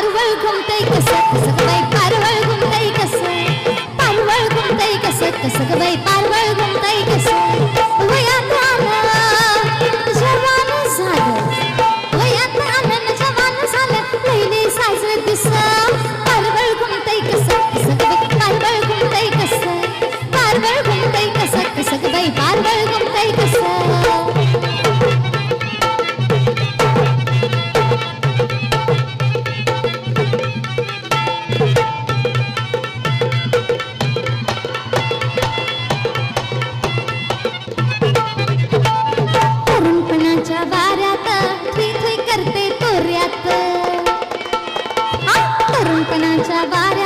पारवळ घुमतय कसं कसं ग बाई पारवळ घुमतय कसं पारवळ घुमतय कसं कसं ग बाई पारवळ घुमतय कसं वयात आलं जवान झालं वयात आलं जवान झालं लईले साजरं दिसं पारवळ घुमतय कसं कसं ग बाई पारवळ घुमतय कसं पारवळ घुमतय कसं कसं ग बाई पारवळ घुमतय कसं वाऱ्यात थुई थुई करते तोऱ्यात तरुणपणाच्या वाऱ्यात